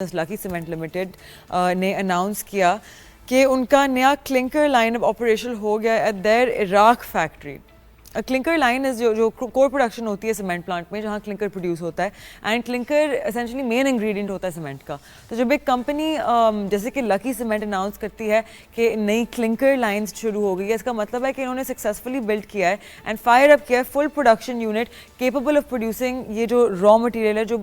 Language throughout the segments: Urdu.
لکی سیمنٹ لمیٹڈ نے اناؤنس کیا کہ ان کا نیا کلنکر لائن اب آپریشنل ہو گیا at their Iraq factory. Clinker line is جو کور پروڈکشن ہوتی ہے سیمنٹ پلانٹ میں جہاں کلنکر پروڈیوس ہوتا ہے اینڈ کلنکر اسینشلی مین انگریڈینٹ ہوتا ہے سیمنٹ کا. تو جب ایک کمپنی جیسے کہ لکی سیمنٹ اناؤنس کرتی ہے کہ نئی کلنکر لائنس شروع ہو گئی ہے, اس کا مطلب ہے کہ انہوں نے سکسیزفلی بلڈ کیا ہے اینڈ فائر اپ کیا ہے full production unit capable of producing یہ جو را مٹیریل ہے جو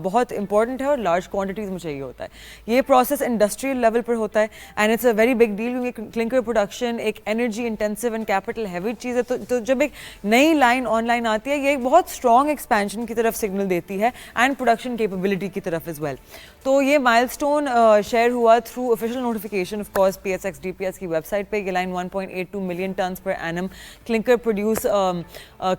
بہت امپورٹنٹ ہے اور لارج کوانٹیٹیز میں چاہیے ہوتا ہے. یہ پروسیس انڈسٹریل لیول پر ہوتا ہے and it's a very big deal کیونکہ کلنکر پروڈکشن ایک energy intensive and capital heavy چیز ہے. تو جب ایک نئی لائن آن لائن آتی ہے یہ ایک بہت اسٹرانگ ایکسپینشن کی طرف سگنل دیتی ہے اینڈ پروڈکشن کیپیبلٹی کی طرف از ویل. تو یہ مائل اسٹون شیئر ہوا through official notification of course P S X D P S کی ویب سائٹ پہ. یہ line 1.82 million tons per annum clinker produce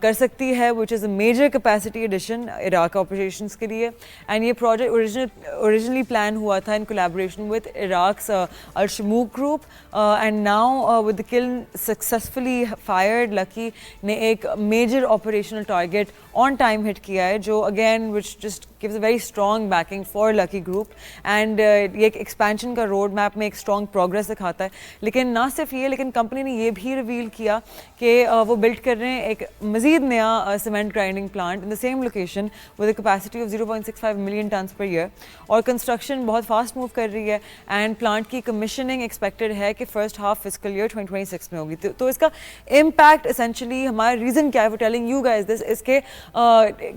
کر سکتی ہے which is a major capacity addition Iraq operations کے لیے. اینڈ یہ پروجیکٹ اوریجنلی پلان ہوا تھا ان کولیبوریشن ود عراق's الشموک group and now with the kiln successfully fired Lucky نے ایک major operational target on time ہٹ کیا ہے جو again which just gives a very strong backing for Lucky Group and یہ ایک ایکسپینشن کا روڈ میپ میں ایک اسٹرانگ پروگرس دکھاتا ہے. لیکن نہ صرف یہ لیکن کمپنی نے یہ بھی ریویل کیا کہ وہ بلڈ کر رہے ہیں ایک مزید نیا cement grinding plant in the same location with a capacity of 0.65 million tons per year اور کنسٹرکشن بہت فاسٹ موو کر رہی ہے اینڈ پلانٹ کی کمیشننگ ایکسپیکٹڈ ہے کہ فرسٹ ہاف فسکل ایئر 2026 میں ہوگی. تو اس کا امپیکٹ اسینشلی ہمارا ریزن کیا ہے for telling you guys this اس کے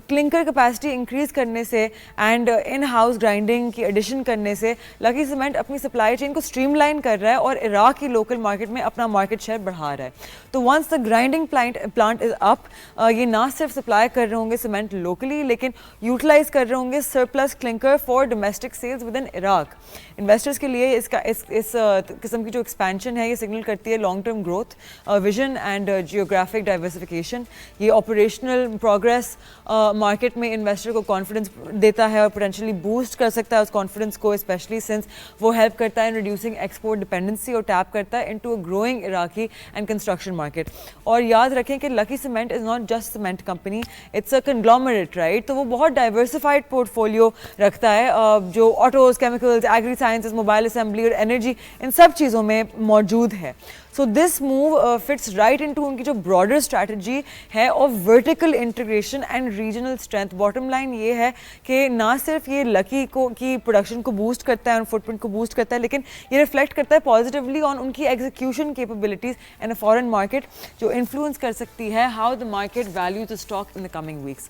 کلنکر کیپیسٹی انکریز کرنے سے اینڈ ان ہاؤس گرائنڈنگ کی ایڈیشن کرنے سے لکی سیمنٹ اپنی سپلائی چین کو اسٹریم لائن کر رہا ہے اور عراق کی لوکل مارکیٹ میں اپنا مارکیٹ شیئر بڑھا رہا ہے. تو ونس دا گرائنڈنگ پلانٹ از اپ یہ نہ صرف سپلائی کر رہے ہوں گے سیمنٹ لوکلی لیکن یوٹیلائز کر رہے ہوں گے surplus clinker for domestic sales with in Iraq. Investors کے لیے اس قسم کی جو ایکسپینشن ہے یہ سگنل کرتی ہے long term growth vision and geographic diversification. یہ آپریشنل پروگرس مارکیٹ میں انویسٹر کو کانفیڈنس دیتا ہے اور پوٹینشلی بوسٹ کر سکتا ہے اس کانفیڈنس کو اسپیشلی سنس وہ ہیلپ کرتا ہے ان ریڈیوسنگ ایکسپورٹ ڈپینڈنسی اور ٹیپ کرتا ہے into a growing Iraqi and construction market. اور یاد رکھیں کہ Lucky cement is not just cement company it's a conglomerate right. تو وہ بہت ڈائیورسفائڈ پورٹ فولیو رکھتا ہے جو autos chemicals agri sciences mobile assembly اور انرجی ان سب چیزوں میں موجود ہے. So this move fits right into ان کی جو براڈر اسٹریٹجی ہے of vertical integration and regional strength. Bottom line یہ ہے کہ نہ صرف یہ لکی کی پروڈکشن کو بوسٹ کرتا ہے فٹ پرنٹ کو بوسٹ کرتا ہے لیکن یہ ریفلیکٹ کرتا ہے پازیٹیولی آن ان کی execution capabilities in a foreign market جو انفلوئنس کر سکتی ہے how the market values the stock in the coming wax.